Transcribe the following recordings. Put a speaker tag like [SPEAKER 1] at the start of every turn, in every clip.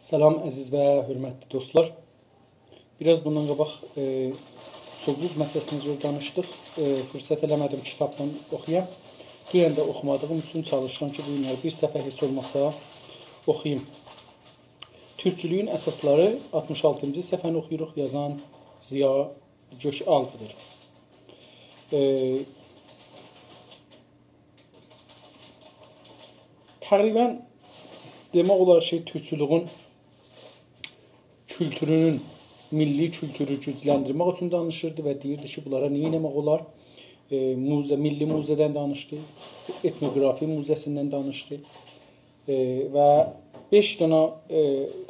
[SPEAKER 1] Salam əziz və hörmətli dostlar. Biraz bundan qabaq Solduz məsələsini üzrə danışdıq. Fürsət eləmədim kitabdan oxuyam. Dünən də oxumadığım üçün çalışıram ki, bu günlər bir səfər heç olmasa oxuyayım. Türkçülüyün əsasları 66-cı səhifəni oxuyuruq. Yazan Ziya Gökalpıdır. Təqribən demək olar ki, türkçülüğün kültürünün, milli kültürü gücləndirmək üçün danışırdı və deyirdi ki, bunlara nə etmək olar? Milli muzədən danışdı, etnografi muzəsindən danışdı və 5 dənə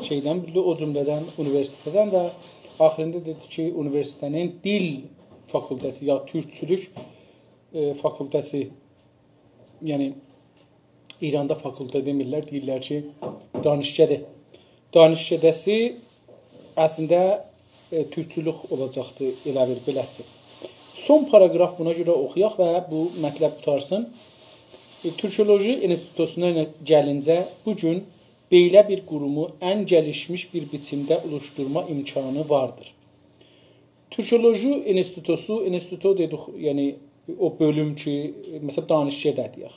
[SPEAKER 1] şeydən bildi, o cümlədən universitetdən və axırında dedi ki, universitetin dil fakültəsi ya türkçülük fakültəsi, yəni İranda fakültə demirlər, deyirlər ki, danışgədir. Danışgədəsi əslində türkçülük olacaqdır, elə bir beləsi. Son paragraf buna görə oxuyaq və bu mətləb qutarsın. Türkoloji institutusuna gəlincə, bugün belə bir qurumu ən gəlişmiş bir biçimdə oluşturma imkanı vardır. Türkoloji institutu dedik, yəni o bölüm ki, məsələn, danışgədə deyək.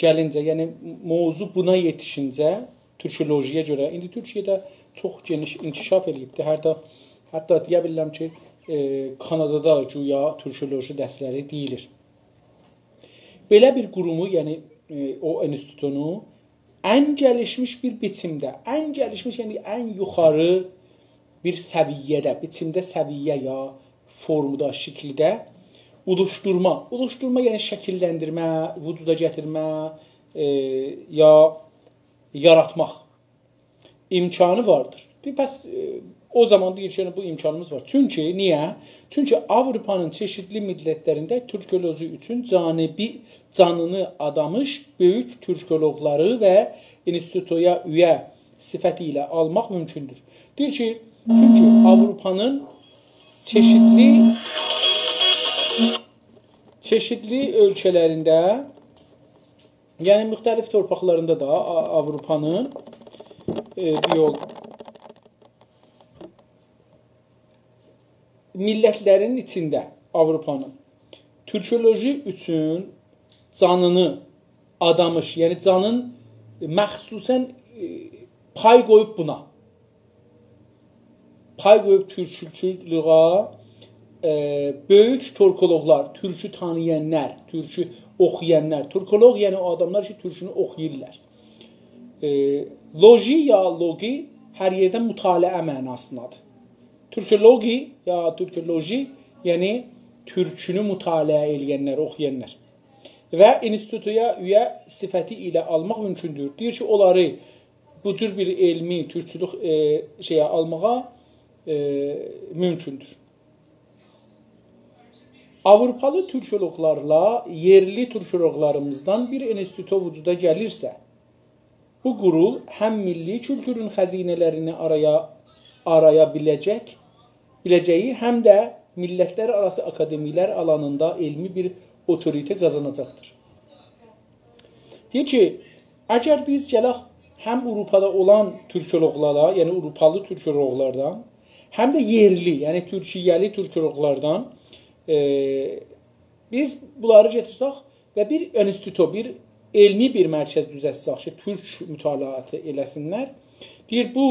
[SPEAKER 1] Gəlincə, yəni mövzu buna yetişincə, türkolojiyə görə, indi Türkiyədə çox geniş inkişaf edibdir. Hətta deyə bilirəm ki, Kanadada güya türkoloji dərsləri deyilir. Belə bir qurumu, yəni o institutunu ən gəlişmiş bir biçimdə, ən gəlişmiş, yəni ən yuxarı bir səviyyədə, biçimdə səviyyə ya formda, şəkildə oluşturma, yəni şəkilləndirmə, vücuda gətirmə ya yaratmaq imkanı vardır. Bəs o zaman deyir ki, bu imkanımız var. Çünki, niyə? Çünki Avropanın çeşitli millətlərində türkoloji üçün canını adamış böyük türkoloqları və institutoya üyə sifəti ilə almaq mümkündür. Deyir ki, çünki Avropanın çeşitli ölkələrində, yəni müxtəlif torpaqlarında da Avropanın millətlərin içində Avropanın türkoloji üçün canını adamış, yəni canın məxsusən pay qoyub buna. Pay qoyub türkçülüğa böyük türkoloqlar, türkü tanıyanlar, türkü oxuyanlar, türkoloq yəni o adamlar ki, türkünü oxuyurlar. Loji ya logi hər yerdə mütaliə mənasındadır. Türkologi ya türkoloji yəni türkünü mütaliə eləyənlər, oxuyanlar. Və institutuya üyə sifəti ilə almaq mümkündür. Deyir ki, onları bu cür bir elmi, türkçülük almağa mümkündür. Avropalı türkoloqlarla yerli türkoloqlarımızdan bir institut vücuda gəlirsə, bu qurul həm milli kültürün xəzinələrini araya biləcəyi, həm də millətlər arası akademilər alanında elmi bir otorite qazanacaqdır. Deyir ki, əgər biz gələk həm Avropada olan türkoloqlara, yəni Avropalı türkoloqlardan, həm də yerli, yəni Türkiyəli türkoloqlardan biz bunları getirsək və bir institut, bir elmi bir mərkəz düzəltsək ki, türk mütaliatı eləsinlər. Deyir, bu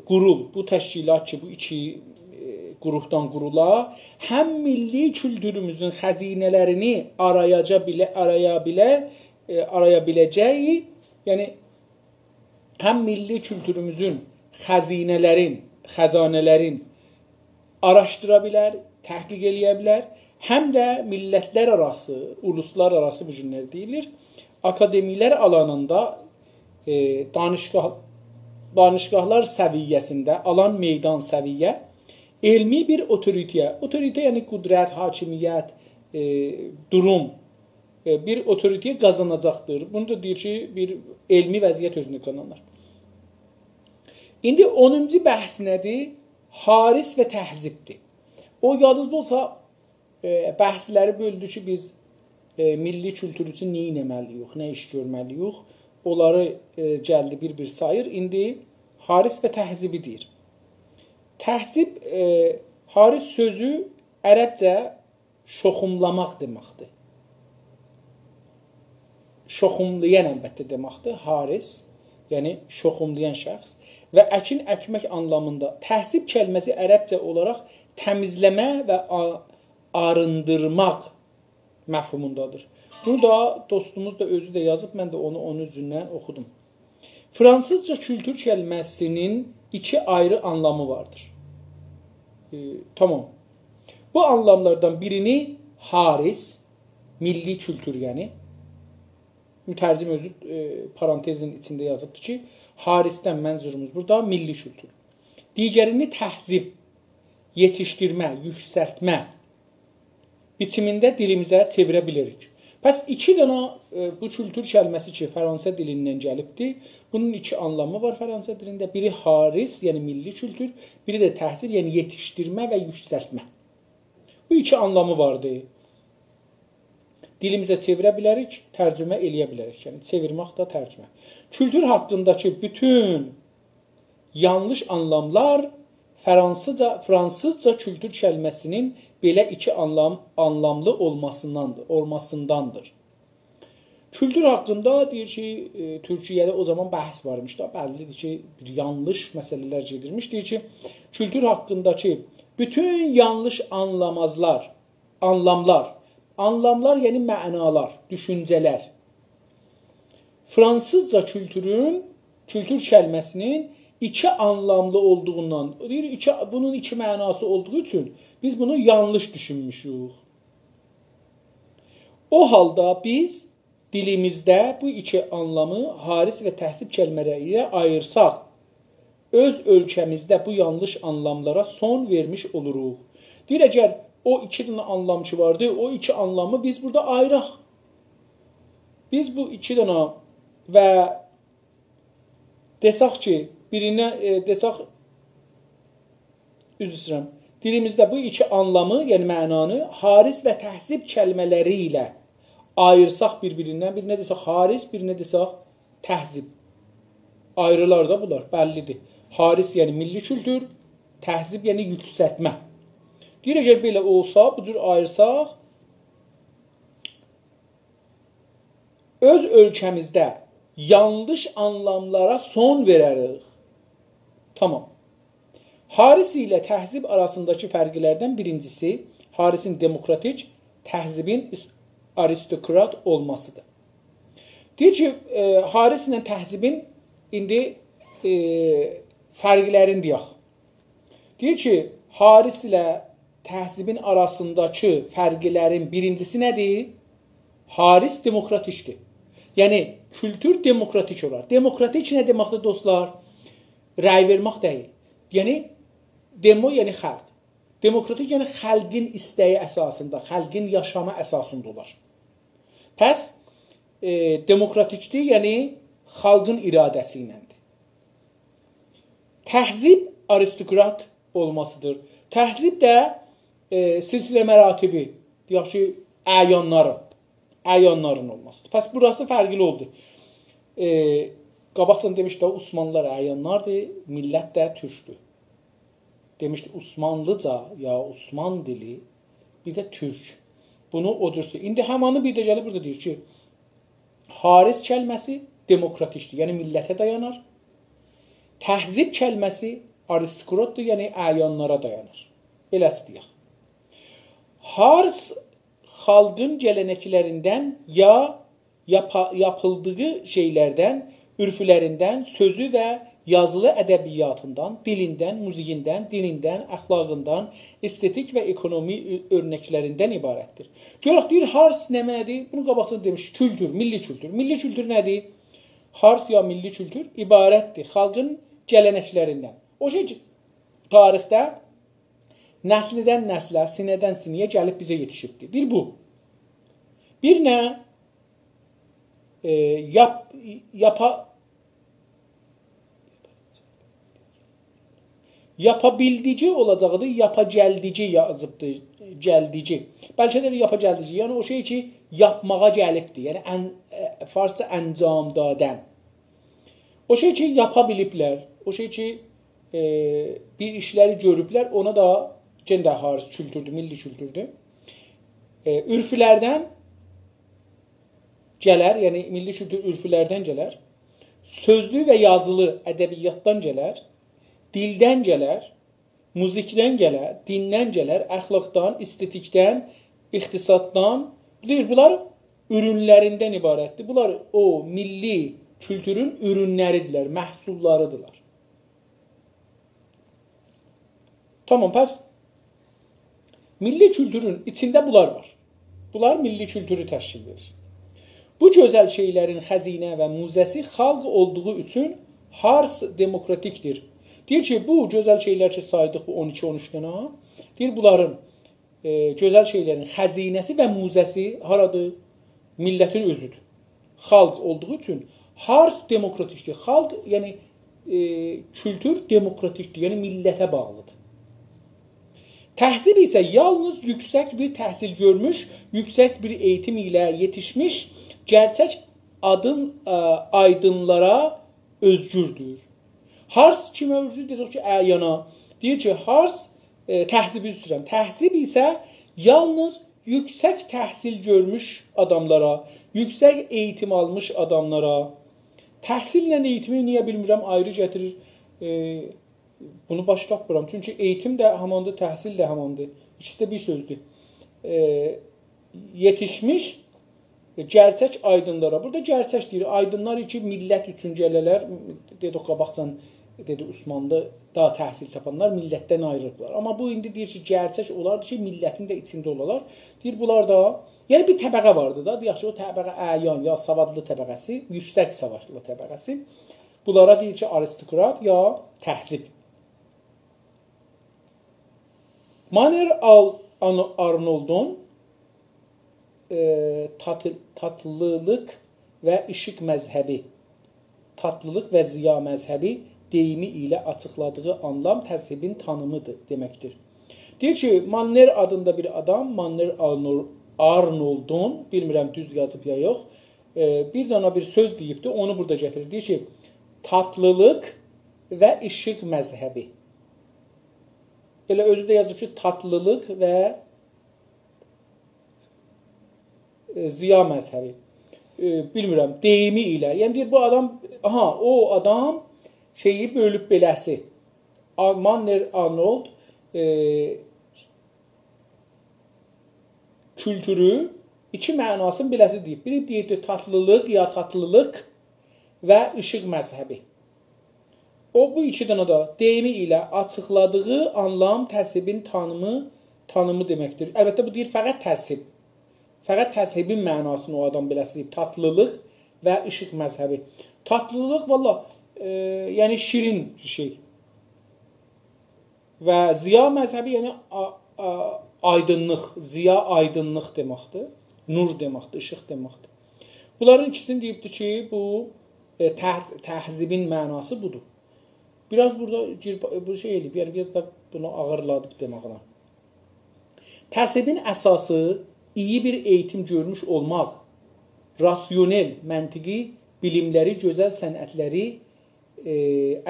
[SPEAKER 1] qurul, bu təşkilat ki, bu iki qrupdan qurula, həm milli kültürümüzün xəzinələrini araya biləcəyi, yəni həm milli kültürümüzün xəzanələrin araşdıra bilər, təhqiq eləyə bilər, həm də millətlər arası, uluslar arası bu günlər deyilir, akademilər alanında danışqahlar səviyyəsində alan meydan səviyyə, elmi bir otorite yəni qüdrət, hakimiyyət, durum, bir otorite qazanacaqdır. Bunu da deyir ki, bir elmi vəziyyət özünü qazanır. İndi 10-cu bəhs nədir? Haris və təhzibdir. O yadınızda olsa, bəhsləri böldü ki, biz milli kültür üçün nə etməliyik, nə iş görməliyik. Onları gəldi bir-bir sayır. İndi haris və təhzibi deyir. Təhzib, haris sözü ərəbcə şoxumlamaq deməkdir. Şoxumlayan əlbəttə deməkdir. Haris, yəni şoxumlayan şəxs və əkin əkmək anlamında. Təhzib kəlməsi ərəbcə olaraq təmizləmə və arındırmaq məfhumundadır. Bunu da dostumuz da özü də yazıb, mən də onu onun üzündən oxudum. Fransızca kültür kəlməsinin iki ayrı anlamı vardır. Tamam. Bu anlamlardan birini haris, milli kültür yəni, mütərzim özü parantezin içində yazıbdır ki, harisdən mənzurumuz burada milli kültür. Digərini təhzib, yetişdirmə, yüksəltmə biçimində dilimizə çevirə bilirik. Pəs iki dənə bu kültür kəlməsi ki, Fransa dilindən gəlibdir. Bunun iki anlamı var Fransa dilində. Biri haris, yəni milli kültür, biri də təhsil, yəni yetişdirmə və yüksəltmə. Bu iki anlamı vardır. Dilimizə çevirə bilərik, tərcümə eləyə bilərik. Yəni çevirmək da tərcümə. Kültür haqqındakı bütün yanlış anlamlar Fransızca kültür kəlməsinin belə iki anlamlı olmasındandır. Kültür haqqında deyir ki, Türkiyədə o zaman bəhs varmış da, bəllidir ki, bir yanlış məsələlər gedirmiş. Deyir ki, kültür haqqındakı bütün yanlış anlamlar yəni mənalar, düşüncələr. Fransızca kültür kəlməsinin iki anlamlı olduğundan, deyir, bunun iki mənası olduğu üçün biz bunu yanlış düşünmüşük. O halda biz dilimizdə bu iki anlamı haris və təhzib kəlmələri ilə ayırsaq, öz ölkəmizdə bu yanlış anlamlara son vermiş oluruq. Deyir, əgər o iki dənə anlam ki vardı, o iki anlamı biz burada ayıraq. Biz bu iki dənə və desək ki, birinə desək, üzr istəyirəm, dilimizdə bu iki anlamı, yəni mənanı haris və təhzib kəlmələri ilə ayırsaq bir-birindən, birinə desək haris, birinə desək təhzib. Ayrılar da bunlar, bəllidir. Haris yəni milli kültür, təhzib yəni yüksəltmə. Deyir, əgər belə olsa, bu cür ayırsaq, öz ölkəmizdə yanlış anlamlara son verərik. Tamam. Haris ilə təhzib arasındakı fərqlərdən birincisi, harisin demokratik, təhzibin aristokrat olmasıdır. Deyir ki, haris ilə təhzibin indi fərqlərini deyək. Deyir ki, haris ilə təhzibin arasındakı fərqlərin birincisi nədir? Haris demokratikdir. Yəni, kültür demokratik olar. Demokratik nə deməkdir, dostlar? Rəy vermək deyil. Yəni, demo, yəni xalq. Demokratik, yəni xalqin istəyi əsasında, xalqin yaşama əsasında olar. Pəs, demokratikdir, yəni xalqın iradəsi iləndir. Təhzib aristokrat olmasıdır. Təhzib də silsilə məratibi, deyək ki, əyanların olmasıdır. Pəs, burası fərqli oldu. Qabaqdan demişdi, Osmanlılar əyanlardır, millət də türkdür. Demişdi, Osmanlıca, ya Osman dili, bir də türk. Bunu o cürsü. İndi həmanı bir də gəlib burada deyir ki, haris kəlməsi demokratikdir, yəni millətə dayanar. Təhzib kəlməsi aristokratdır, yəni əyanlara dayanır. Beləsi deyək. Haris xalqın gələnəklərindən ya yapıldığı şeylərdən, ürflərindən, sözü və yazılı ədəbiyyatından, dilindən, muzikindən, dinindən, əxlaqından, estetik və ekonomi örnəklərindən ibarətdir. Görək, deyir, haris nə mənadır? Bunu qabaqdan demiş, kültür, milli kültür. Milli kültür nədir? Haris ya milli kültür ibarətdir xalqın gələnəklərindən. O şey ki, tarixdə nəslidən nəslə, sinədən sinəyə gəlib bizə yetişibdir. Bir bu. Bir nə? Yapabildici olacaqdır, yapacəldici yazıbdır, gəldici. Bəlkə də yapacəldici, yəni o şey ki, yapmağa gəlibdir, yəni farsça əncam dadən. O şey ki yapa biliblər, o şey ki bir işləri görüblər, ona da cəndə haris kültürdür, milli kültürdür. Ürflərdən gələr, yəni milli kültür ürflərdən gələr. Sözlü və yazılı ədəbiyyatdan gələr, dildən gələr, muzikdən gələr, dindən gələr, əxlaqdan, estetikdən, iqtisaddan. Bunlar ürünlərindən ibarətdir. Bunlar o milli kültürün ürünləridirlər, məhsullarıdırlar. Tamam, pəs milli kültürün içində bunlar var. Bunlar milli kültürü təşkil verir. Bu gözəl şeylərin xəzinə və muzəsi xalq olduğu üçün hars demokratikdir. Deyir ki, bu gözəl şeylər ki saydıq, bu 12-13 dənə, deyir bunların gözəl şeylərin xəzinəsi və muzəsi haradır? Millətin özüdür. Xalq olduğu üçün hars demokratikdir. Xalq, yəni kültür demokratikdir, yəni millətə bağlıdır. Təhsil isə yalnız yüksək bir təhsil görmüş, yüksək bir eğitim ilə yetişmiş, gerçək aydınlara özgürdür. Hars kimə özgür dedik ki, əyana. Deyir ki, hars təhsib üzrən. Təhsib isə yalnız yüksək təhsil görmüş adamlara, yüksək eğitim almış adamlara. Təhsillə eğitimi niyə bilmirəm ayrı gətirir. Bunu başlatmıram. Çünki eğitim də hamandır, təhsil də hamandır. İkisi də bir sözdür. Yetişmiş gerçək aydınlara. Burada gerçək deyir. Aydınlar ki, millət üçün gələlər. Dedik, qabaqcan, dedi Osmanlı daha təhsil tapanlar millətdən ayrılıblar. Amma bu indi deyir ki, gerçək olardı ki, millətin də içində olalar. Deyir, bunlar da, yəni bir təbəqə vardı da. Deyək ki, o təbəqə əyan, ya savadlı təbəqəsi, yüksək savadlı təbəqəsi. Bunlara deyir ki, aristokrat ya təhzib. Maner Arnold'un tatlılıq və işıq məzhəbi, tatlılıq və ziya məzhəbi deyimi ilə açıqladığı anlam təzhibin tanımıdır deməkdir. Deyir ki, Manner adında bir adam, Manner Arnold'un, bilmirəm düz yazıb ya yox, bir dana bir söz deyibdir, onu burada gətirir. Deyir ki, tatlılıq və işıq məzhəbi. Elə özü də yazıb ki, tatlılıq və ziya məzhəbi. Bilmirəm, deyimi ilə. Yəni deyir, bu adam, o adam şeyi bölüb beləsi. Manner Arnold kültürü iki mənasını beləsi deyib. Biri deyir, tatlılıq ya tatlılıq və işıq məzhəbi. O, bu iki dənə də deyimi ilə açıqladığı anlam təzhibin tanımı deməkdir. Əlbəttə, bu deyir, fəqət təzhib. Fəqət təzhibin mənasını o adam beləsi deyib. Tatlılıq və işıq məzhəbi. Tatlılıq, valla, yəni şirin şey. Və ziya məzhəbi, yəni aydınlıq, ziya aydınlıq deməkdir. Nur deməkdir, işıq deməkdir. Bunların ikisini deyibdir ki, bu təhzibin mənası budur. Biraz burada bu şey eləyib, yəni biraz da bunu ağırladıb deməklə. Təhzibin əsası iyi bir eğitim görmüş olmaq, rasyonel, məntiqi bilimləri, gözəl sənətləri,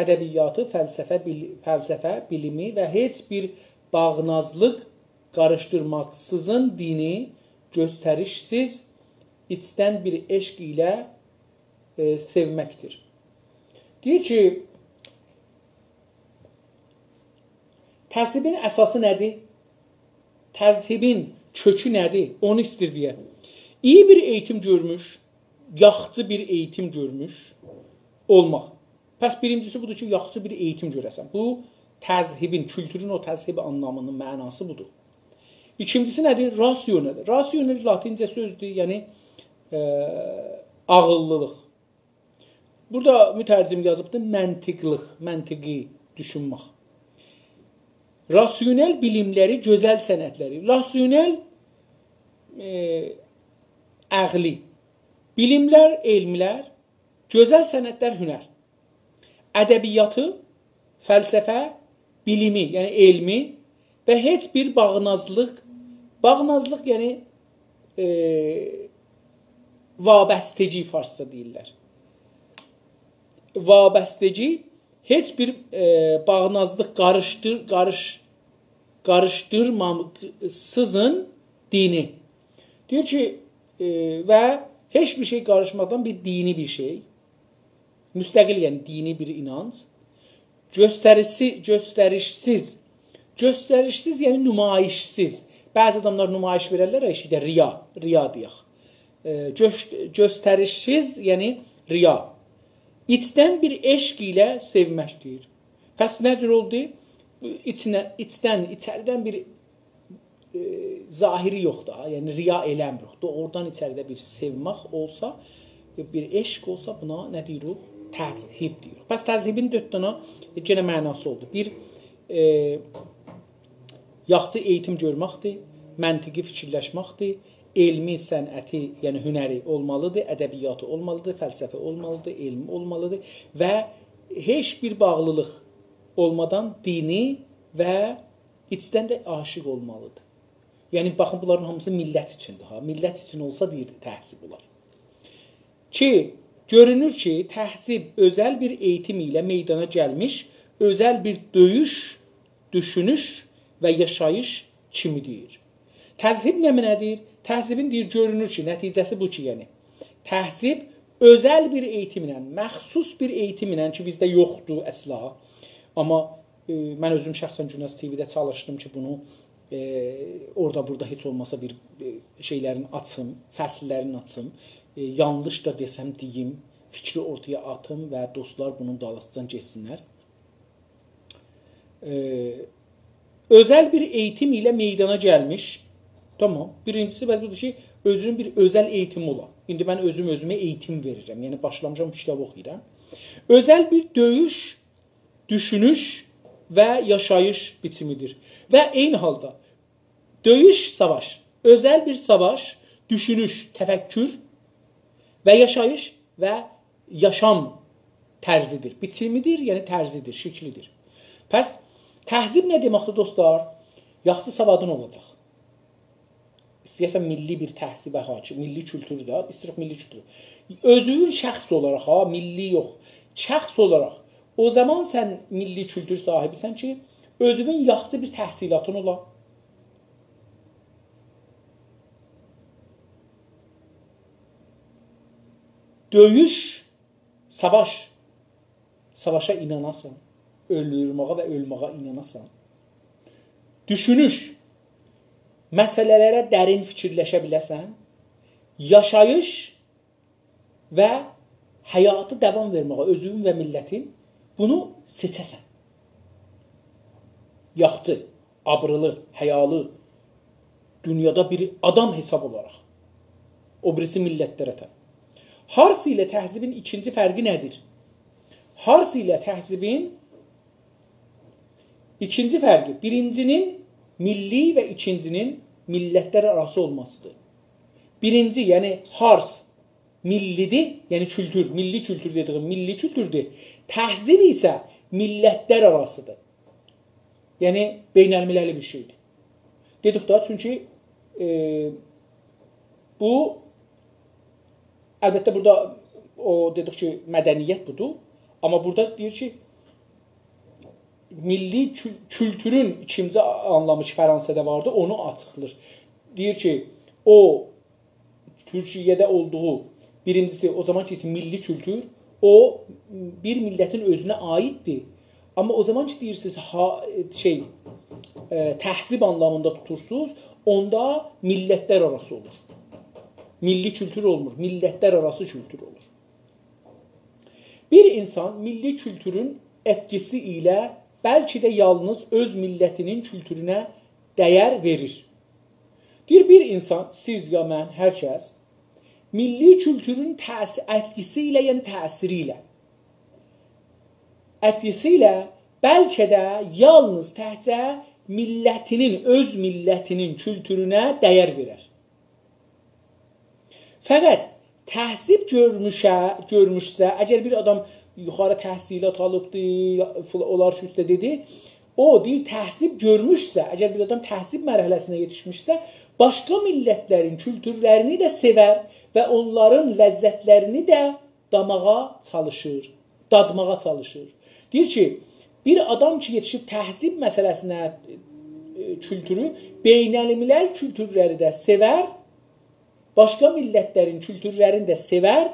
[SPEAKER 1] ədəbiyyatı, fəlsəfə, bilimi və heç bir bağnazlıq qarışdırmaksızın dini göstərişsiz, içdən bir eşq ilə sevməkdir. Deyir ki, təzhibin əsası nədir? Təzhibin kökü nədir? Onu istir deyə. İyi bir eğitim görmüş, yaxşı bir eğitim görmüş olmaq. Pəs birincisi budur ki, yaxşı bir eğitim görəsən. Bu, təzhibin, kültürün o təzhib anlamının mənası budur. İkincisi nədir? Rasyonel. Rasyonel latincə sözdür, yəni ağıllılıq. Burada mütərcim yazıbdır, məntiqlıq, məntiqi düşünmək. Rasyonel bilimləri, gözəl sənətləri. Rasyonel əqli. Bilimlər, elmlər, gözəl sənətlər, hünər. Ədəbiyyatı, fəlsəfə, bilimi, yəni elmi və heç bir bağnazlıq, yəni vabəstəci farsça deyirlər. vabəstəci heç bir bağnazlıq qarışdırmaksızın dini. Diyor ki və heç bir şey qarışmadan bir dini bir şey, müstəqil yəni dini bir inanc, göstərişsiz yəni nümayişsiz. Bəzi adamlar nümayiş verərlər, eşidə riya deyək. Göstərişsiz yəni riya. İçdən bir eşq ilə sevməkdir. Pəs necə oldu? İçəridən bir zahiri yoxdur. Yəni riya eləmir. Oradan içəridə bir sevmək olsa, bir eşq olsa buna nə deyirik? Təzhib deyirik. Pəs təzhibin dördünə yenə mənası oldu. Bir yaxşı eğitim görməkdir, məntiqi fikirləşməkdir, elmi, sənəti, yəni hünəri olmalıdır, ədəbiyyatı olmalıdır, fəlsəfə olmalıdır, elmi olmalıdır və heç bir bağlılıq olmadan dini və içdən də aşiq olmalıdır. Yəni baxın bunların hamısı millət üçündür. Millət üçün olsa deyir təhzib olar. Görünür ki, təhzib özəl bir eğitim ilə meydana gəlmiş, özəl bir döyüş, düşünüş və yaşayış kimidir. Təzhib nədir? Təhzibin deyir, görünür ki, nəticəsi bu ki, yəni. Təhzib özəl bir eğitim ilə, məxsus bir eğitim ilə ki, bizdə yoxdur əsla. Amma mən özüm şəxsən Gündəz TV-də çalışdım ki, bunu orada burada heç olmasa bir şeylərin açım, fəsillərin açım. Yanlış da desəm deyim, fikri ortaya atım və dostlar bunun dalasıcan geçsinlər. Özəl bir eğitim ilə meydana gəlmiş, tamam, birincisi budur ki, özünün bir özəl eğitimi olan. İndi mən özümə eğitim verirəm, yəni başlamışam kitab oxuyuram. Özəl bir döyüş, düşünüş və yaşayış biçimidir. Və eyni halda döyüş, savaş, özəl bir savaş, düşünüş, təfəkkür və yaşayış və yaşam tərzidir, biçimidir, yəni tərzidir, şəklidir. Pəs, təhzib nə deməkdir dostlar? Yaxşı savadın olacaq. İstəyəsən milli bir təhzibə hakim, milli kültürdə, istəyək milli kültürdə. Özün şəxs olaraq, milli yox, şəxs olaraq, o zaman sən milli kültür sahibisən ki, özünün yaxşı bir təhsilatın ola. Döyüş, savaş, savaşa inanasan, öldürməyə və ölməyə inanasan. Düşünüş, məsələlərə dərin fikirləşə biləsən. Yaşayış və həyatı davam verməyə, özün və millətin bunu seçəsən. Yaxşı, abrılı, həyalı, dünyada bir adam hesab olaraq. O birisi millətlərə tə. Hars ilə təhzibin ikinci fərqi nədir? Hars ilə təhzibin ikinci fərqi, birincinin milli və ikincinin millətlər arası olmasıdır. Birinci, yəni hars millidir, yəni kültür, milli kültür dediyim milli kültürdür. Təhzib isə millətlər arasıdır. Yəni beynəlmiləli bir şeydir. Dedik da, çünki bu əlbəttə burada o dedik ki, mədəniyyət budur. Amma burada deyir ki, milli kültürün ikinci anlamı ki, Fransada vardı, onu açıqlır. Deyir ki, o Türkiyədə olduğu birincisi, o zaman ki, milli kültür, o bir millətin özünə aiddir. Amma o zaman ki, deyirsiniz, təhzib anlamında tutursunuz, onda millətlər arası olur. Milli kültür olmur, millətlər arası kültür olur. Bir insan milli kültürün etkisi ilə bəlkə də yalnız öz millətinin kültürünə dəyər verir. Deyir, bir insan, siz ya mən, hər kəs, milli kültürün etkisi ilə, yəni təsiri ilə, bəlkə də yalnız təhcə millətinin, öz millətinin kültürünə dəyər verər. Fəqət təhsib görmüşsə, əgər bir adam yuxarı təhsilat alıbdır, onlar şu üstə dedi, o deyir, təhsib görmüşsə, əgər bir adam təhsib mərhələsinə yetişmişsə, başqa millətlərin kültürlərini də sevər və onların ləzzətlərini də damağa çalışır. dadmağa çalışır. Deyir ki, bir adam ki yetişib təhzib məsələsinə kültürü, beynəlmiləl kültürləri də sevər, başqa millətlərin kültürlərini də sevər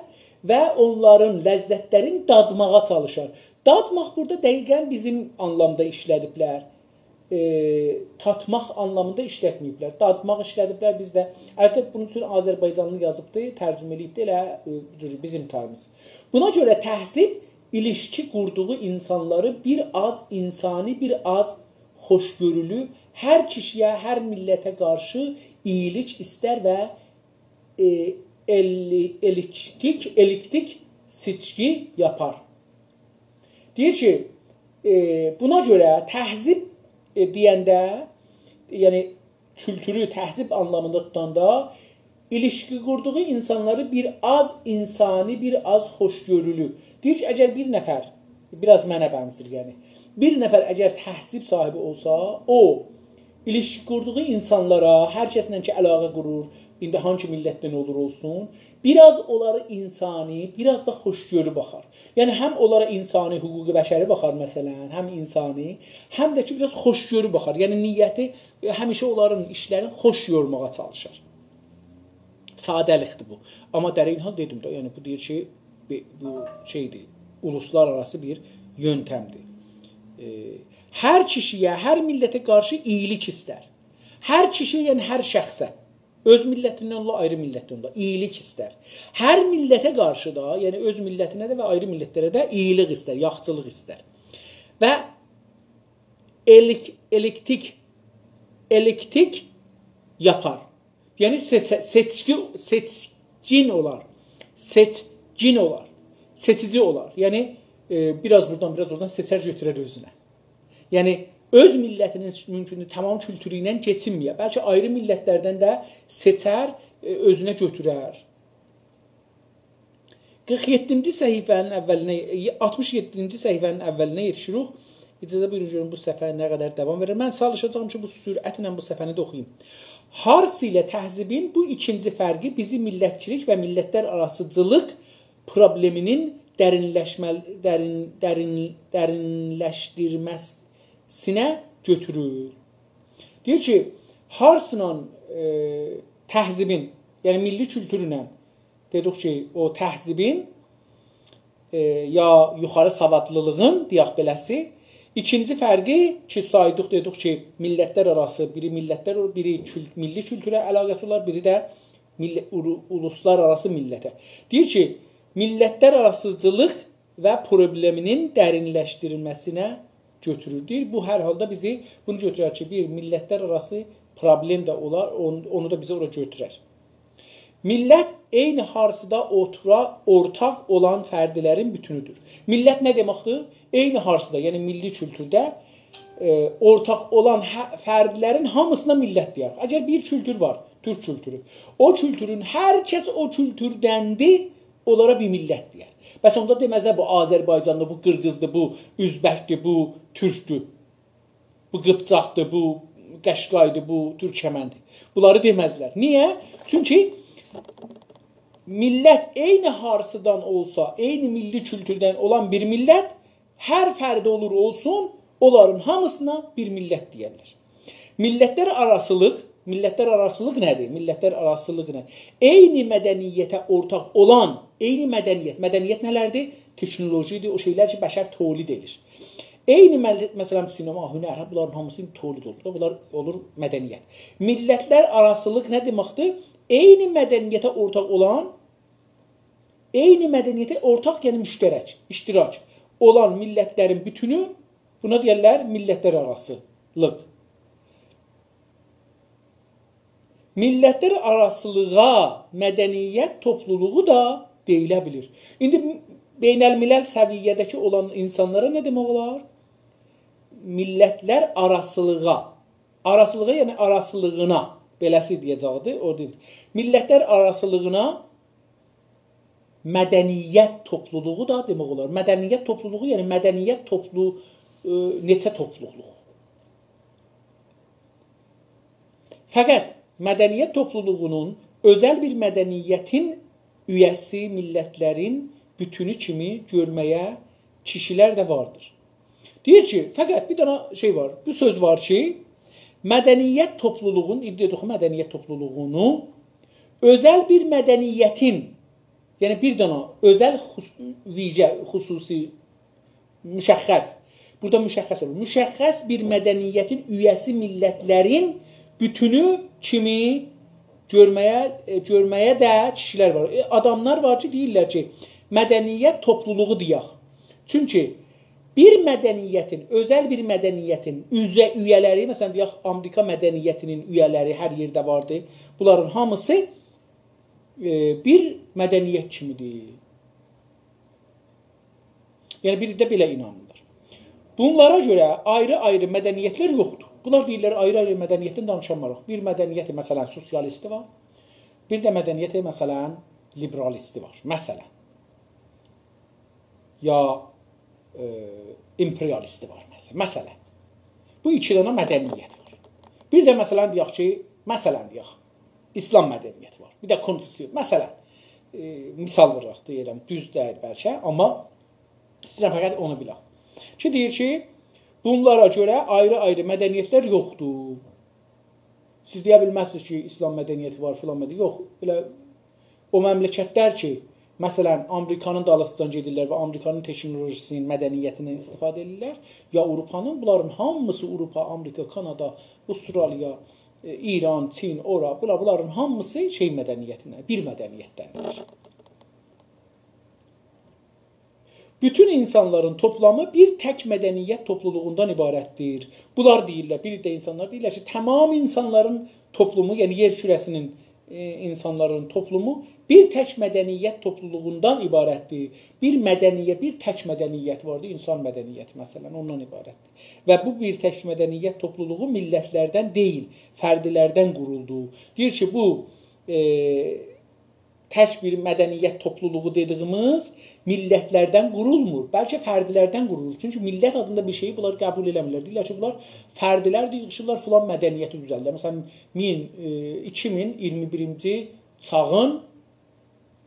[SPEAKER 1] və onların ləzzətlərini dadmağa çalışar. Dadmaq burada dəqiqən bizim anlamda işlədiblər. Tatmaq anlamında işlətməyiblər. Dadmaq işlədiblər bizdə. Əlbəttə bunun üçün Azərbaycanlı yazıbdı, tərcümə edibdi elə bizim tayımız. Buna görə təhzib ilişki qurduğu insanları bir az insani, bir az xoşgörülü, hər kişiyə, hər millətə qarşı iyilik istər və elitlik seçki yapar. Deyir ki, buna görə təhzib deyəndə, yəni kültürü təhzib anlamında tutanda, ilişki qurduğu insanları bir az insani, bir az xoşgörülü. Deyir ki, əgər bir nəfər, biraz mənə bənzir, yəni, bir nəfər əgər təhzib sahibi olsa, o ilişki qurduğu insanlara, hər kəslə ki, əlaqə qurur, indi hangi millətdən olur olsun, biraz onlara insani, biraz da xoşgörü baxar. Yəni, həm onlara insani, hüquqi bəşəri baxar məsələn, həm insani, həm də ki, biraz xoşgörü baxar. Yəni, niyyəti həmişə onların işlərini xoş yormağa çalışır. Sadəlikdir bu. Amma dərəynhal dedim də, yəni bu deyir ki, bu şeydir, uluslar arası bir yöntəmdir. Hər kişiyə, hər millətə qarşı iyilik istər. Hər kişiyə, yəni hər şəxsə, öz millətindən ola, ayrı millətdən ola, iyilik istər. Hər millətə qarşı da, yəni öz millətinə də və ayrı millətlərə də iyilik istər, yaxçılıq istər. Və elitlik yapar. Yəni seçkin olar, seçici olar. Yəni biraz buradan, biraz oradan seçər götürər özünə. Yəni öz millətinin mümkündür tamam kültürü ilə keçinməyə. Bəlkə ayrı millətlərdən də seçər, özünə götürər. 47-ci səhifənin əvvəlinə, 67-ci səhifənin əvvəlinə yetişirik. İcazə buyurun görün bu səhifə nə qədər davam verir. Mən çalışacağım ki, bu sürətlə bu səhifəni də oxuyayım. Hars ilə təhzibin bu ikinci fərqi bizi millətçilik və millətlər arasıcılıq probleminin dərinləşdirməsinə götürür. Deyir ki, harsla təhzibin, yəni milli kültürlə dedik ki, o təhzibin ya yuxarı savadlılığın, deyək beləsi, İkinci fərqi ki, saydıq dedik ki, millətlər arası, biri millətlər, biri milli kültürə əlaqəsi olar, biri də uluslar arası millətə. Deyir ki, millətlər arasıcılıq və probleminin dərinləşdirilməsinə götürür. Deyir, bu hər halda bizi, bunu götürər ki, bir millətlər arası problem də olar, onu da bizə ora götürər. Millət eyni harsıda ortaq olan fərdilərin bütünüdür. Millət nə deməkdir? Eyni harsıda, yəni milli kültürdə ortaq olan fərdilərin hamısına millət deyək. Əgər bir kültür var, türk kültürü, o kültürün hər kəs o kültürdəndir, onlara bir millət deyək. Bəs onda deməzlər bu Azərbaycanlı, bu Qırğızdır, bu Üzbəkdir, bu Türkdür, bu Qıpçaqdır, bu Qəşqaydır, bu Türkəməndir. Bunları deməzlər. Niyə? Çünki millət eyni harsıdan olsa, eyni milli kültürdən olan bir millət, hər fərdi olur olsun, onların hamısına bir millət deyərlər. Millətlər arasılıq nədir? Millətlər arasılıq nə? Eyni mədəniyyətə ortaq olan, eyni mədəniyyət nələrdir? Teknolojidir, o şeylər ki, bəşər tolid edir. Eyni məsələn, sinema, hünər, bunların hamısı tolid olur. Bunlar olur mədəniyyət. Millətlər arasılıq nə deməkdir? Eyni mədəniyyətə ortaq olan, yəni müştərək, iştirak olan millətlərin bütünü, buna deyərlər millətlər arasılıq. Millətlər arasılığa mədəniyyət topluluğu da deyilə bilir. İndi beynəlmiləl səviyyədəki olan insanlara nə demək olar? Millətlər arasılığa, yəni arasılığına, beləsi deyəcəkdir, orada. Millətlər arasılığına mədəniyyət topluluğu da demək olar. Mədəniyyət topluluğu, yəni mədəniyyət neçə topluluq. Fəqət mədəniyyət topluluğunun özəl bir mədəniyyətin üyəsi millətlərin bütünü kimi görməyə kişilər də vardır. Deyir ki, fəqət bir dənə şey var. Bu söz var ki, mədəniyyət topluluğun, dedik mədəniyyət topluluğunu özəl bir mədəniyyətin, yəni bir dənə özəl xüsusi müşəxxəs, burada müşəxxəs olur. Müşəxxəs bir mədəniyyətin üyəsi millətlərin bütünü kimi görməyə də kişilər var. Adamlar var ki, deyirlər ki, mədəniyyət topluluğu deyək. Çünki bir mədəniyyətin, özəl bir mədəniyyətin üyələri, məsələn deyək, Amerika mədəniyyətinin üyələri hər yerdə vardır. Bunların hamısı bir mədəniyyət kimidir. Yəni, biri də belə inanırlar. Bunlara görə ayrı-ayrı mədəniyyətlər yoxdur. Bunlar deyirlər, ayrı-ayrı mədəniyyətdən danışamarıq. Bir mədəniyyəti, məsələn, sosialisti var. Bir də mədəniyyəti, məsələn, liberalisti var. Məsələn. Ya imperialisti var, məsələn. Bu iki dənə mədəniyyət var. Bir də, məsələn, deyək ki, İslam mədəniyyəti var. Bir də Konfusiyum. Məsələn, misal verək deyirəm, düz deyil bəlkə, amma istəyirəm fəqət onu bilək. Ki, deyir ki, bunlara görə ayrı-ayrı mədəniyyətlər yoxdur. Siz deyə bilməzsiniz ki, İslam mədəniyyəti var, filan mədəniyyəti. Yox, elə o məmləkətlər ki, məsələn, Amerikanın dalısıcan gedirlər və Amerikanın teknolojisinin, mədəniyyətindən istifadə edirlər, ya Avropanın, bunların hamısı Avropa, Amerika, Kanada, Avustraliya, İran, Çin, bunların hamısı mədəniyyətindən, bir mədəniyyətdəndir. Bütün insanların toplamı bir tək mədəniyyət topluluğundan ibarətdir. Bunlar deyirlər, bir də insanlar deyirlər ki, tamam insanların toplumu, yəni yer kürəsinin insanların toplumu bir tək mədəniyyət topluluğundan ibarətdir. Bir tək mədəniyyət vardır, insan mədəniyyəti məsələn, ondan ibarətdir. Və bu bir tək mədəniyyət topluluğu millətlərdən deyil, fərdilərdən quruldu. Deyir ki, bu tək bir mədəniyyət topluluğu dediyimiz millətlərdən qurulmur, bəlkə fərdilərdən qurulur. Çünki millət adında bir şeyi bunlar qəbul eləmirlər. Deyirlər ki, bunlar fərdilər yığışırlar, filan mədəniyyəti düzəldirlər. Məsələn, 2021-ci çağın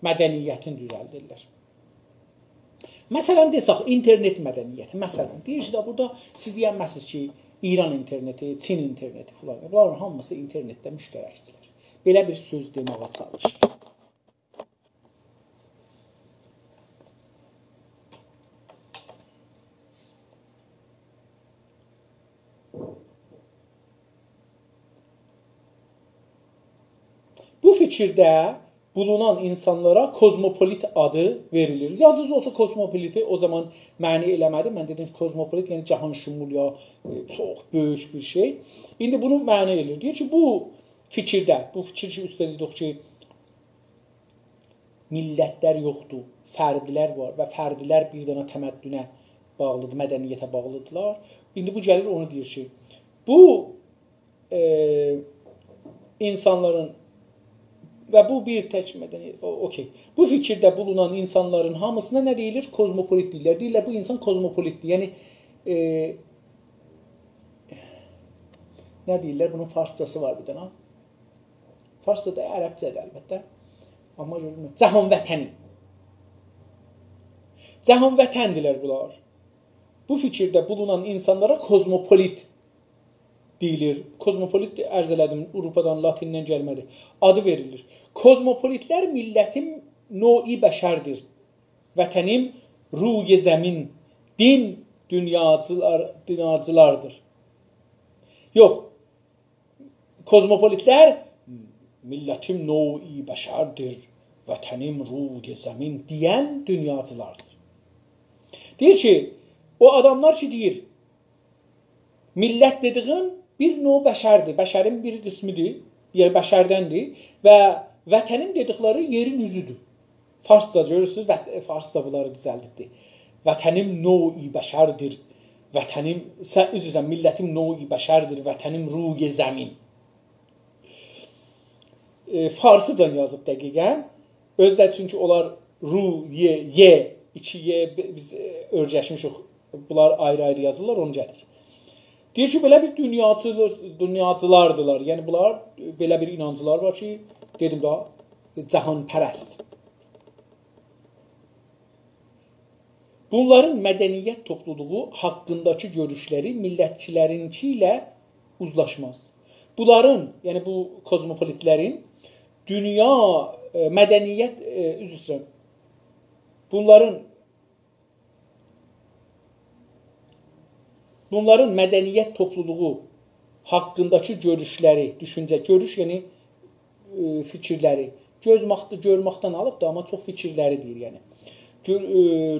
[SPEAKER 1] mədəniyyətini düzəldirlər. Məsələn, desək, internet mədəniyyəti. Məsələn, deyir ki, burada siz deyəməzsiniz ki, İran interneti, Çin interneti filan. Bunların hamısı internetdə müştərəkdirlər. Belə bir söz deməyə çalışır. Bu fikirdə bulunan insanlara kozmopolit adı verilir. Yadınız olsa kozmopoliti o zaman məni eləmədi. Mən dedim kozmopolit yəni cahan şumul ya çox böyük bir şey. İndi bunu məni eləyir. Deyir ki, bu fikir ki, üstə dedik ki, millətlər yoxdur, fərdilər var və fərdilər bir dənə təməddünə bağlıdır, mədəniyyətə bağlıdırlar. İndi bu gəlir onu deyir ki, bu insanların və bu bir tək mədəniyyət, bu fikirdə bulunan insanların hamısına nə deyilir? Kozmopolit deyirlər. Deyirlər, bu insan kozmopolitdir. Yəni, nə deyirlər? Bunun farsçası var bir dənə. Farsça da ərəbcədir əlbəttə. Amma görünmür. Cəhan vətəni. Cəhan vətəndirlər bunlar. Bu fikirdə bulunan insanlara kozmopolit deyilir. Kozmopolit ərz elədim, Avropadan, Latindən gəlmədi. Adı verilir. Kozmopolitlər millətim növ-i bəşərdir. Vətənim ruy zəmin, din dünyacılardır. Yox, kozmopolitlər millətim növ-i bəşərdir, vətənim ruy zəmin deyən dünyacılardır. Deyir ki, o adamlar ki deyir, millət dediğin bir növ bəşərdir, bəşərin bir qismidir, yəni bəşərdəndir və vətənin dedikləri yerin üzüdür. Farsça görürsünüz, Farsça bunları düzəldibdir. Vətənim növ-i bəşərdir, vətənim, üzrə millətim növ-i bəşərdir, vətənim ruy zəmin. Farsıcan yazıb dəqiqən. Özdə çünki onlar iki biz örgəşmişik, bunlar ayrı-ayrı yazırlar, onu gəlir. Deyir ki, belə bir dünyacılardılar. Yəni, bunlar, belə bir inancılar var ki, dedim da, cahanpərəst. Bunların mədəniyyət topluluğu haqqındakı görüşləri millətçilərinki ilə uzlaşmaz. Bunların, yəni bu kozmopolitlərin dünya mədəniyyət üzr istəyirəm. Bunların mədəniyyət topluluğu haqqındakı görüşləri, görüş yəni fikirləri, görməkdən alıb da, amma çox fikirləri deyir, yəni.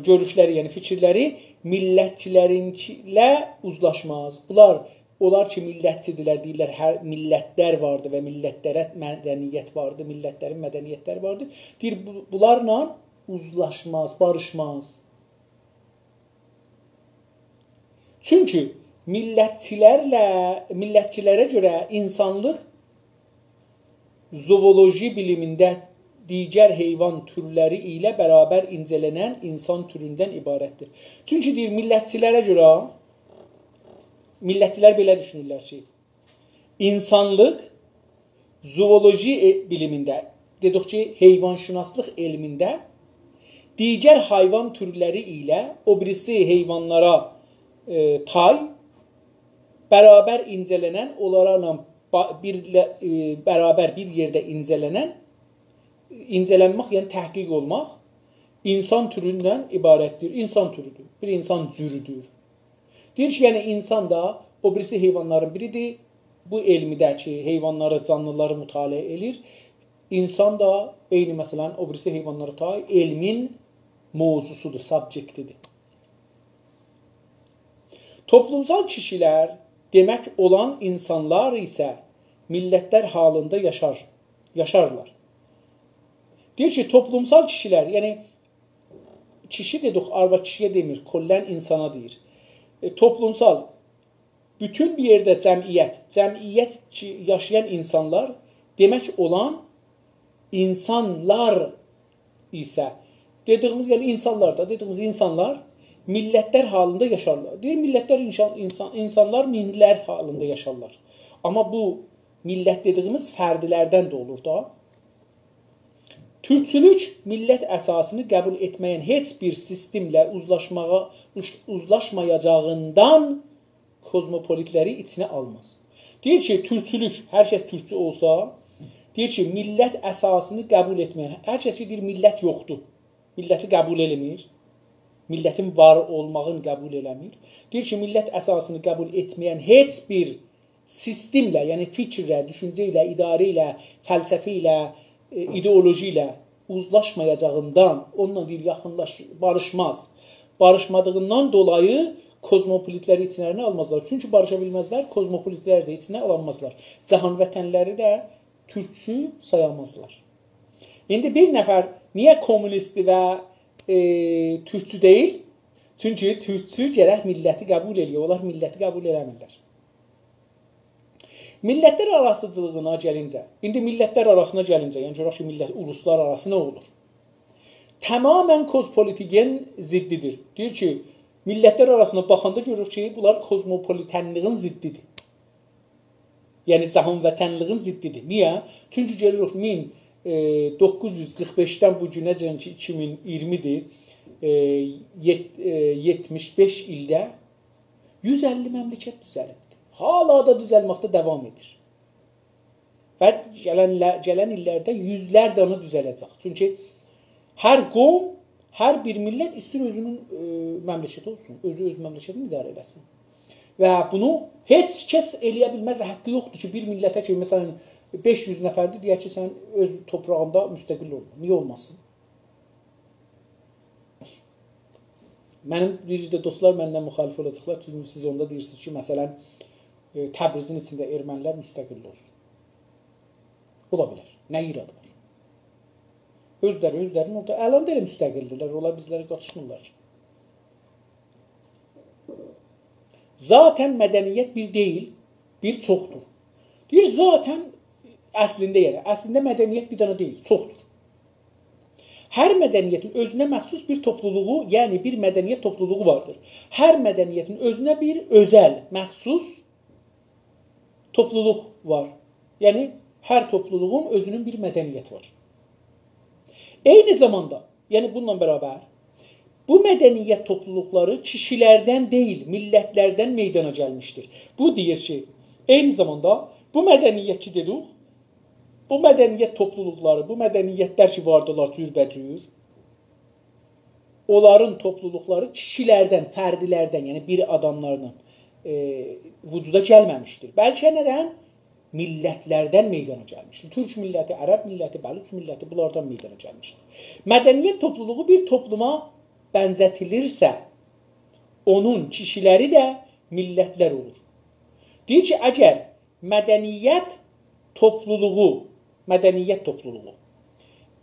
[SPEAKER 1] Görüşləri, yəni fikirləri millətçilərinkilə uzlaşmaz. Onlar ki, millətçidirlər, deyirlər, hər millətlər vardır və millətlərə mədəniyyət vardır, millətlərin mədəniyyətləri vardır. Deyir, bunlarla uzlaşmaz, barışmaz. Çünki millətçilərə görə insanlıq zooloji bilimində digər heyvan türləri ilə bərabər incələnən insan türündən ibarətdir. Çünki deyir, millətçilərə görə, millətçilər belə düşünürlər ki, insanlıq zooloji bilimində, dedik ki, heyvanşünaslıq elmində digər hayvan türləri ilə o birisi heyvanlara tay, bərabər incələnən, onlarla bərabər bir yerdə incələnmək, yəni təhqiq olmaq, insan türündən ibarətdir. İnsan türüdür, bir insan cürüdür. Deyir ki, yəni insan da o birisi heyvanların biridir. Bu elmidə ki, heyvanları, canlıları mütaliə edir. İnsan da eyni məsələn o birisi heyvanlara tay elmin mövzusudur, subjektidir. Toplumsal kişilər demək olan insanlar isə millətlər halında yaşarlar. Deyir ki, toplumsal kişilər, yəni kişi dedik, arva kişiyə demir, kollən insana deyir. Toplumsal, bütün bir yerdə cəmiyyət ki, yaşayan insanlar demək olan insanlar isə, dediyimiz yəni insanlar millətlər halında yaşarlar. Deyir, insanlar minlər halında yaşarlar. Amma bu millət dediyimiz fərdilərdən də olur da. Türkçülük millət əsasını qəbul etməyən heç bir sistemlə uzlaşmayacağından kozmopolitləri içinə almaz. Deyir ki, türkçülük, hər kəs türkçü olsa, deyir ki, millət əsasını qəbul etməyən, hər kəs ki, deyir, millət yoxdur, milləti qəbul eləmir, millətin var olmağını qəbul eləmir. Deyir ki, millət əsasını qəbul etməyən heç bir sistemlə, yəni fikirlə, düşüncə ilə, idarə ilə, fəlsəfə ilə, ideoloji ilə uzlaşmayacağından, onunla deyir, barışmaz. Barışmadığından dolayı kozmopolitləri içinə almazlar. Çünki barışa bilməzlər, kozmopolitləri də içinə alamazlar. Cahan vətənləri də türkçü sayamazlar. İndi bir nəfər niyə kommunisti və türkçü deyil? Çünki türkçü gərək milləti qəbul ediyor. Onlar milləti qəbul eləmirlər. Millətlər arasıcılığına gəlincə, indi millətlər arasına gəlincə, yəni görək ki, uluslar arası nə olur? Təmamən kozmopolitikin ziddidir. Deyir ki, millətlər arasına baxanda görürük ki, bunlar kozmopolitənliğin ziddidir. Yəni cahan vətənliğin ziddidir. Niyə? Çünki görürük 1945-dən bu günəcən ki 2020-dir, 75 ildə 150 məmləkət düzəlibdir. Hala da düzəlməkdə davam edir. Və gələn illərdə yüzlər dana düzələcək. Çünki hər qom, hər bir millət istəyir özünün məmləkəti olsun, özü öz məmləkətini idarə eləsin. Və bunu heç kəs eləyə bilməz və haqqı yoxdur ki, bir millətə ki, məsələn 500 nəfərdir, deyək ki, sən öz toprağında müstəqil olma. Niyə olmasın? Mənim biricə dostlar məndən müxalif olacaqlar. Çünki siz onda deyirsiniz ki, məsələn, Təbrizin içində ermənilər müstəqil olsun. Ola bilər. Nə iradı var? Özlərinin orada əlan deyil müstəqildirlər. Onlar bizlərə qatışmırlar. Zaten mədəniyyət bir deyil, bir çoxdur. Deyir, zaten əslində mədəniyyət bir dana deyil, çoxdur. Hər mədəniyyətin özünə məxsus bir topluluğu, yəni bir mədəniyyət topluluğu vardır. Hər mədəniyyətin özünə bir özəl, məxsus topluluq var. Yəni, hər topluluğun özünün bir mədəniyyəti var. Eyni zamanda, yəni bununla bərabər, Bu mədəniyyət topluluqları kişilərdən deyil, millətlərdən meydana gəlmişdir. Bu deyir ki, eyni zamanda bu mədəniyyət ki dedik, bu mədəniyyət topluluqları, bu mədəniyyətlər ki vardılar cürbəcür, onların topluluqları kişilərdən, fərdilərdən, yəni bir adamlardan vücuda gəlməmişdir. Bəlkə nədən? Millətlərdən meydana gəlmişdir. Türk milləti, Ərəb milləti, Bəluç milləti bunlardan meydana gəlmişdir. Mədəniyyət topluluğu bir topluma bənzətilirsə, onun kişiləri də millətlər olur. Deyir ki, əgər mədəniyyət topluluğu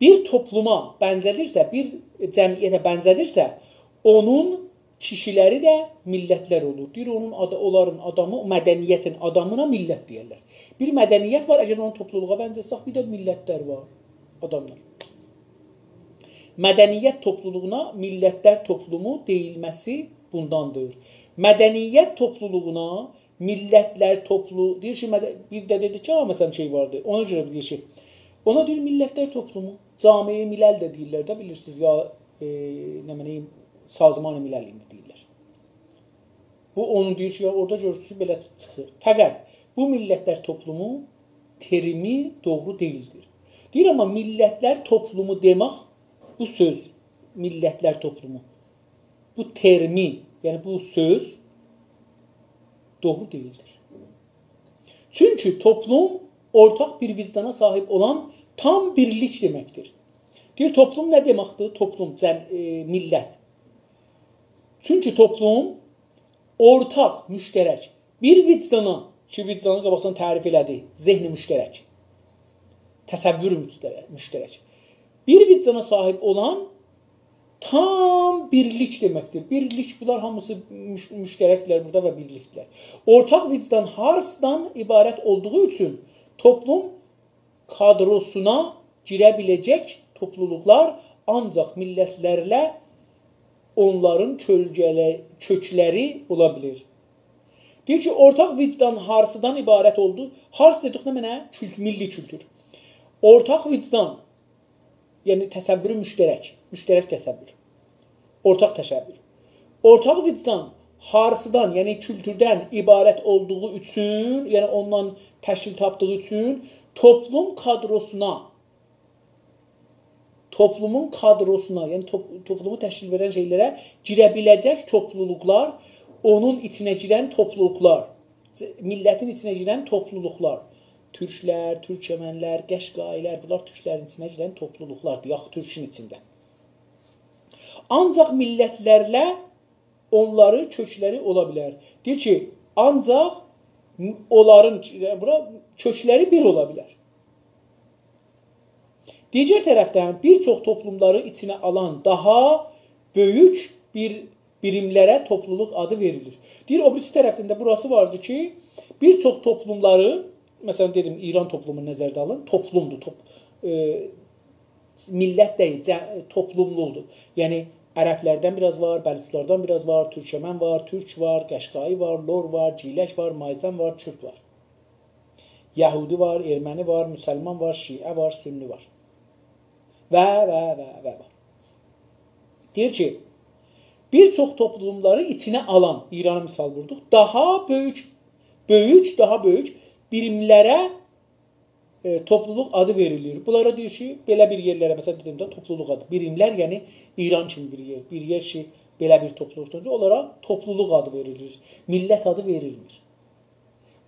[SPEAKER 1] bir topluma bənzədirsə, bir cəmiyyətə bənzədirsə, onun kişiləri də millətlər olur. Deyir, onların adamı, mədəniyyətin adamına millət deyirlər. Bir mədəniyyət var, əgər onun topluluğa bənzəsək, bir də millətlər var, adamlar. Mədəniyyət topluluğuna millətlər toplumu deyilməsi bundandır. Mədəniyyət topluluğuna millətlər topluluğu, deyir ki, bir də dedi ki, məsələn şey vardı, ona görə deyir ki, ona deyir millətlər toplumu, cami-i milləl də deyirlər də, bilirsiniz, ya nə mənəyim, sazman-ı milləl deyirlər. Bu, onu deyir ki, ya orada görürsünüz ki, belə çıxır. Fəqət bu millətlər toplumu terimi doğru deyildir. Deyir, amma millətlər toplumu demək, bu söz, millətlər toplumu, bu terimi, yəni bu söz doğru deyildir. Çünki toplum ortaq bir vicdana sahib olan tam birlik deməkdir. Deyir, toplum nə deməkdir? Toplum, millət. Çünki toplum ortaq, müştərək, bir vicdana, ki vicdanı qabaqsan tərif elədi, zehni müştərək, təsəvvür müştərək. Bir vicdana sahib olan tam birlik deməkdir. Birlik, bunlar hamısı müştərəklər burada və birliklər. Ortaq vicdan harısdan ibarət olduğu üçün toplum kadrosuna girə biləcək topluluqlar ancaq millətlərlə onların kökləri ola bilir. Deyir ki, ortaq vicdan harsıdan ibarət oldu? Hars dedik nə mənə? Milli kültür. Ortaq vicdan, yəni təsəvvürü müştərək təsəvvür, ortaq təsəvvür. Ortaq vicdan harsıdan, yəni kültürdən ibarət olduğu üçün, yəni ondan təşkil tapdığı üçün toplum kadrosuna, yəni toplumu təşkil verən şeylərə girə biləcək topluluqlar, onun içinə girən topluluqlar, millətin içinə girən topluluqlar. Türklər, türkəmənlər, qəşqailər, bunlar türklərin içinə girən topluluqlardır, yaxud türkün içində. Ancaq millətlərlə onları kökləri ola bilər. Deyir ki, ancaq onların kökləri bir ola bilər. Digər tərəfdən bir çox toplumları içinə alan daha böyük bir birimlərə topluluq adı verilir. Deyir, o birisi tərəfdən də burası vardı ki, bir çox toplumları, məsələn dedim, İran toplumunu nəzərdə alın, toplumdur, millət deyil, toplumluqdur. Yəni, ərəblərdən biraz var, bəluçlardan biraz var, türkəmən var, türk var, qəşqai var, lor var, cilək var, mayzən var, kürd var. Yəhudi var, erməni var, müsəlman var, şiə var, sünni var. Və var. Deyir ki, bir çox toplumları içinə alan, İranı misal vurduq, daha böyük birimlərə topluluq adı verilir. Bunlara deyir ki, belə bir yerlərə, məsələn dediyimdə topluluq adı. Birimlər, yəni İran kimi bir yer ki, belə bir topluluqdur. Onlara topluluq adı verilir. Millət adı verilmir.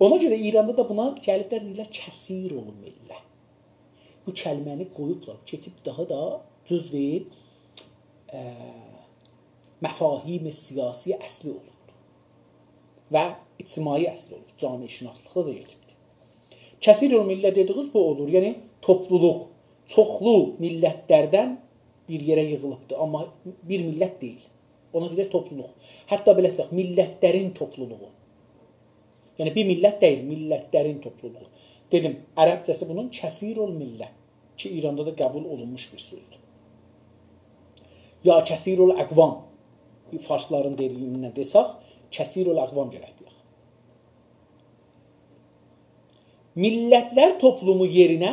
[SPEAKER 1] Ona görə İranda da buna gəliblər deyirlər, kəsir olun millət. Bu kəlməni qoyublar, keçib daha da cüzvi məfahim-i siyasi əsli olur. Və ictimai əsli olur. Cami-şünaslıqda da geçibdir. Kəsir olun millət dediğiniz bu olur. Yəni, topluluq, çoxlu millətlərdən bir yerə yığılıbdır. Amma bir millət deyil. Ona deyir topluluq. Hətta belə deyək, millətlərin topluluğu. Yəni, bir millət deyil, millətlərin topluluğu. Dedim, ərəbcəsi bunun kəsir ol millət ki, İranda da qəbul olunmuş bir sözdür. Ya kəsir ol əqvam, farsların dediyindən desək, kəsir ol əqvam gərək deyək. Millətlər toplumu yerinə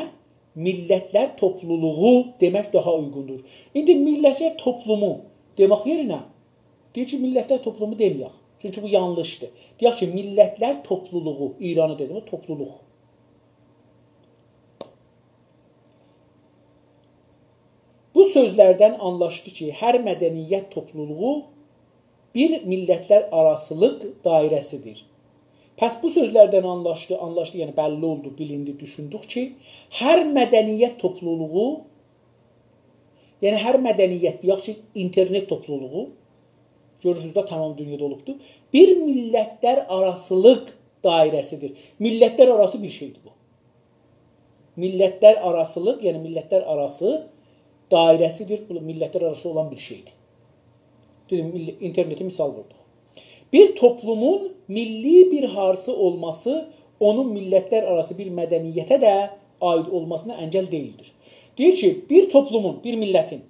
[SPEAKER 1] millətlər topluluğu demək daha uyğundur. İndi millətlər toplumu demək yerinə deyir ki, millətlər toplumu deməyək. Çünki bu yanlışdır. Deyək ki, millətlər topluluğu, İranı dediyimiz topluluq. Bu sözlərdən anlaşdı ki, hər mədəniyyət topluluğu bir millətlər arasılıq dairəsidir. Pəs bu sözlərdən anlaşdı, yəni bəlli oldu, bilindi, düşündük ki, hər mədəniyyət topluluğu, yəni hər mədəniyyət, deyək ki, internet topluluğu, görürsünüz də tamam dünyada olubdur, bir millətlər arasılıq dairəsidir. Millətlər arası bir şeydir bu. Millətlər arasılıq, yəni millətlər arası dairəsidir, bu millətlər arası olan bir şeydir. Dedim, interneti misal vurduq. Bir toplumun milli bir harsı olması, onun millətlər arası bir mədəniyyətə də aid olmasına əngəl deyildir. Deyir ki, bir toplumun, bir millətin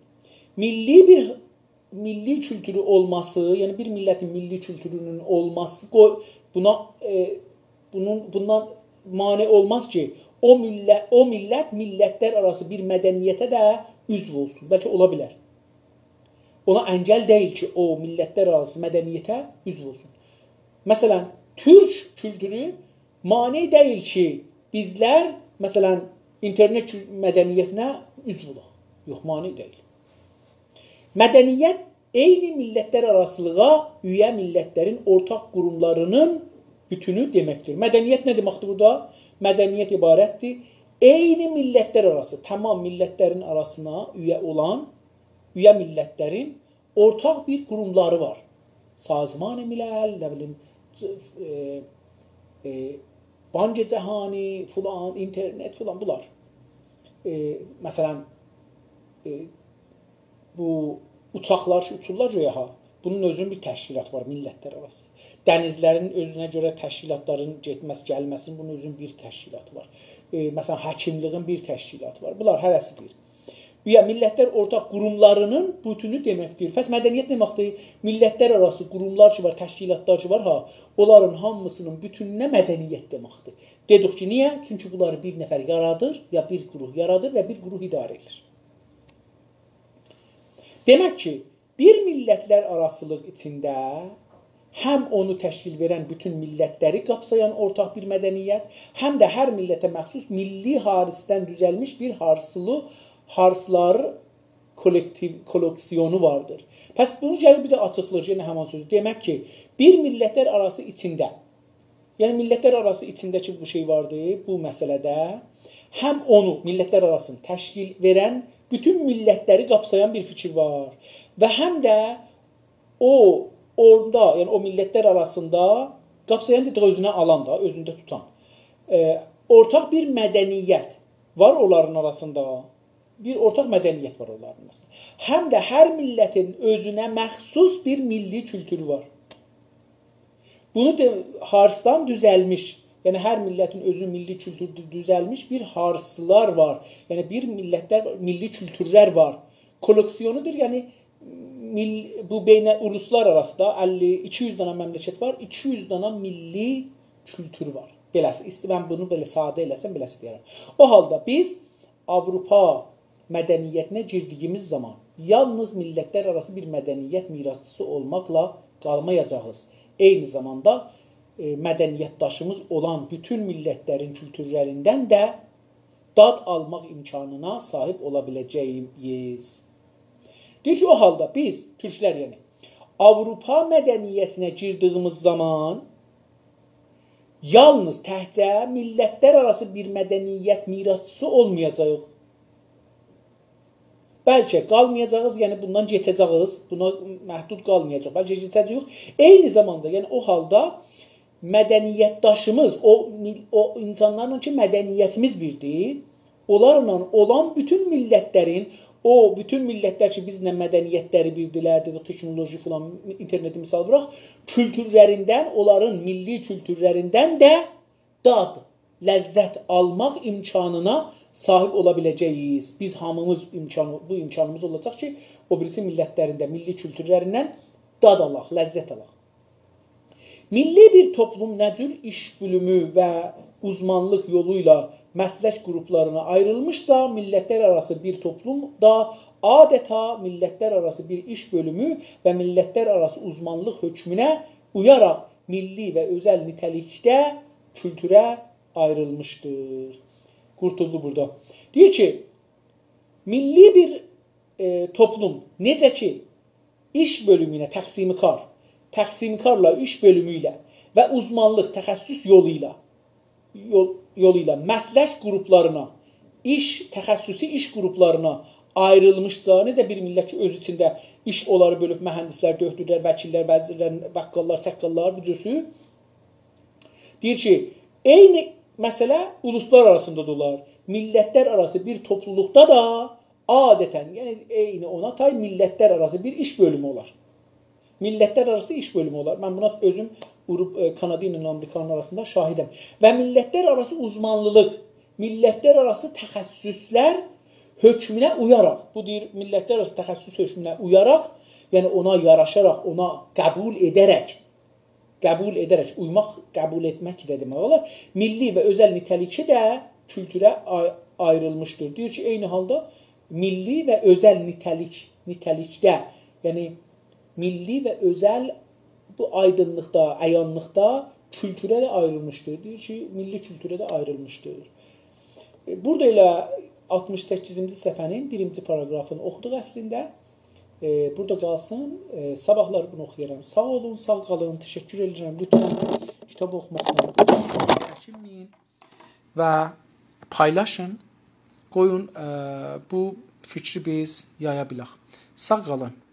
[SPEAKER 1] milli kültürü olması, yəni bir millətin milli kültürünün olması bundan mane olmaz ki, o millət millətlər arası bir mədəniyyətə də üzv olsun. Bəlkə ola bilər. Ona əngəl deyil ki, o millətlər arası mədəniyyətə üzv olsun. Məsələn, türk kültürü mane deyil ki, bizlər, məsələn, internet mədəniyyətinə üzv olaq. Yox, mane deyil. Mədəniyyət eyni millətlər arasılığa üyə millətlərin ortaq qurumlarının bütünü deməkdir. Mədəniyyət nə deməkdir burada? Mədəniyyət ibarətdir. Eyni millətlər arası, tamam millətlərin arasına üyə olan üyə millətlərin ortaq bir qurumları var. Sazman-ı Milal, nə bilim, Bank-ı Cəhani, filan, internet filan bunlar. Məsələn, bu uçaqlar ki, uçurlar rüyaha. Bunun özünün bir təşkilat var millətlər arası. Dənizlərin özünə görə təşkilatların getməsi, gəlməsinin bunun özünün bir təşkilatı var. Məsələn, həkimliğin bir təşkilatı var. Bunlar hərəsidir. Ya millətlər ortaq qurumlarının bütünü deməkdir. Pəs mədəniyyət deməkdir? Millətlər arası qurumlar ki var, təşkilatlar ki var, onların hamısının bütününə mədəniyyət deməkdir. Dedik ki, niyə? Çünki bunları bir nəfər yaradır, ya bir quruh yaradır və bir quruh idarə edir. Demək ki, bir millətlər arasılıq içində həm onu təşkil verən bütün millətləri qapsayan ortaq bir mədəniyyət, həm də hər millətə məxsus milli harisdən düzəlmiş bir harslar koleksiyonu vardır. Pəs bunu gəlib bir də açıqlayır, yəni həman sözü. Demək ki, bir millətlər arası içində, yəni millətlər arası içindəki bu şey vardır, bu məsələdə, həm onu millətlər arasını təşkil verən, bütün millətləri qapsayan bir fikir var. Və həm də orada, yəni o millətlər arasında qapsayan dediği özünə alan da, özündə tutan, ortaq bir mədəniyyət var onların arasında. Bir ortaq mədəniyyət var onların arasında. Həm də hər millətin özünə məxsus bir milli kültürü var. Bunu harsdan düzəlmiş, yəni hər millətin özünün milli kültürü düzəlmiş bir harslar var. Yəni bir millətlər, milli kültürlər var. Koleksiyonudur, yəni bu uluslar arasında 200 dənə məmləkət var, 200 dənə milli kültür var. Beləsi, mən bunu belə sadə eləsəm, beləsi deyərəm. O halda biz Avropa mədəniyyətinə girdiyimiz zaman yalnız millətlər arası bir mədəniyyət mirasçısı olmaqla qalmayacağız. Eyni zamanda mədəniyyətdaşımız olan bütün millətlərin kültürlərindən də dad almaq imkanına sahib ola biləcəyik. Deyir ki, o halda biz, türklər yəni, Avropa mədəniyyətinə girdiyimiz zaman yalnız təhcə millətlər arası bir mədəniyyət mirasçısı olmayacağıq. Bəlkə qalmayacağız, yəni bundan keçəcəyik, buna məhdud qalmayacaq, bəlkə keçəcəyik. Eyni zamanda, yəni o halda mədəniyyətdaşımız, o insanların ki, mədəniyyətimiz birdir, onlarla olan bütün millətlərin, bütün millətlər ki, bizlə mədəniyyətləri birdilər, dedik, teknoloji falan, interneti misal vuraq, kültürlərindən, onların milli kültürlərindən də dad, ləzzət almaq imkanına sahib ola biləcəyik. Biz hamımız bu imkanımız olacaq ki, o birisi millətlərində, milli kültürlərindən dad alaq, ləzzət alaq. Milli bir toplum nə cür iş bölümü və uzmanlıq yolu ilə məslək qruplarına ayrılmışsa, millətlər arası bir toplum da adeta millətlər arası bir iş bölümü və millətlər arası uzmanlıq hökmünə uyaraq milli və özəl nitəlikdə kültürə ayrılmışdır. Qurtuldu burada. Deyir ki, milli bir toplum necə ki, iş bölümünə təqsimikarla iş bölümü ilə və uzmanlıq, təxəssüs yolu ilə məslək qruplarına, təxəssüsi iş qruplarına ayrılmışsa, necə bir millət ki, öz içində iş onları bölüb mühəndislər, döktürlər, vəkillər, vəzirlər, baqqallar, çəqqallar, bu cürsü. Deyir ki, eyni məsələ uluslar arasında da olar. Millətlər arası bir topluluqda da adətən, yəni eyni ona tay millətlər arası bir iş bölümü olar. Millətlər arası iş bölümü olar. Mən buna özüm Kanada ilə Amerikanın arasında şahidəm. Və millətlər arası uzmanlılıq, millətlər arası təxəssüslər hökmünə uyaraq, bu deyir, millətlər arası təxəssüs hökmünə uyaraq, yəni ona yaraşaraq, ona qəbul edərək, uymaq, qəbul etmək də demək olar, milli və özəl nitəlikçi də kültürə ayrılmışdır. Deyir ki, eyni halda milli və özəl nitəlikdə, yəni milli və özəl bu aydınlıqda, əyanlıqda kültürə də ayrılmışdır. Deyir ki, milli kültürə də ayrılmışdır. Burada elə 68-ci səhifənin 1-ci paragrafını oxuduq əslində. Burada qalsın. Sabahlar bunu oxuyaram. Sağ olun, sağ qalın. Təşəkkür edirəm. Lütfən kitab oxumaqdan çəkinməyin və paylaşın. Qoyun bu fikri biz yaya bilək. Sağ qalın.